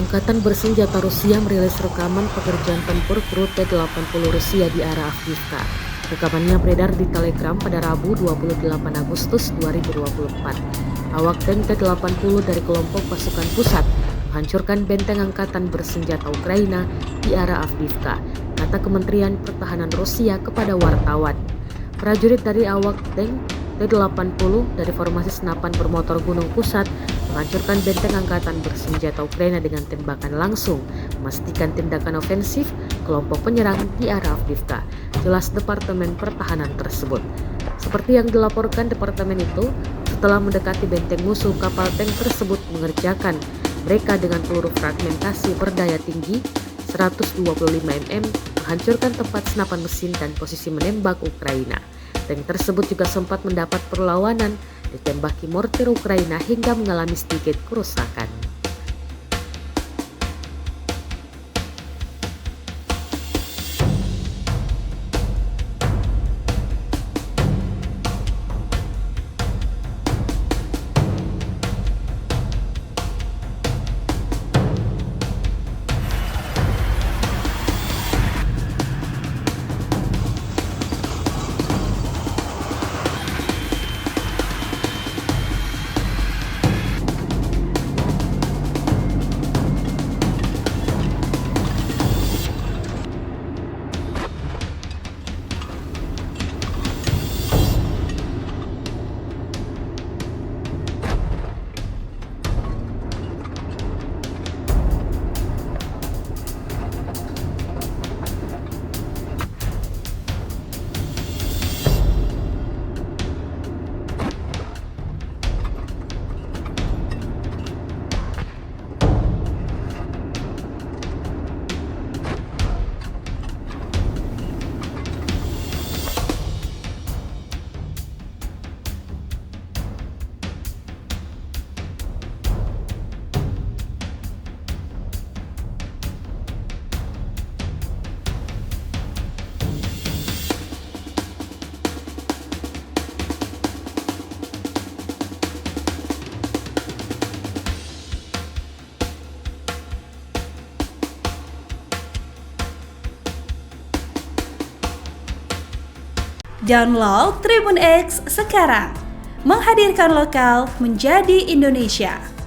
Angkatan bersenjata Rusia merilis rekaman pekerjaan tempur rute 80 Rusia di arah Avdiivka. Rekamannya beredar di Telegram pada Rabu 28 Agustus 2024. Awak tank T-80 dari kelompok pasukan pusat menghancurkan benteng angkatan bersenjata Ukraina di arah Avdiivka, kata Kementerian Pertahanan Rusia kepada wartawan. Prajurit dari awak tank T-80 dari formasi senapan bermotor Gunung Pusat menghancurkan benteng angkatan bersenjata Ukraina dengan tembakan langsung, memastikan tindakan ofensif kelompok penyerang di arah Avdiivka, jelas Departemen Pertahanan tersebut. Seperti yang dilaporkan departemen itu, setelah mendekati benteng musuh, kapal tank tersebut mengerjakan mereka dengan peluru fragmentasi berdaya tinggi 125 mm, menghancurkan tempat senapan mesin dan posisi menembak Ukraina. Tank tersebut juga sempat mendapat perlawanan, ditembaki mortir Ukraina hingga mengalami sedikit kerusakan. Download Tribun X sekarang, menghadirkan lokal menjadi Indonesia.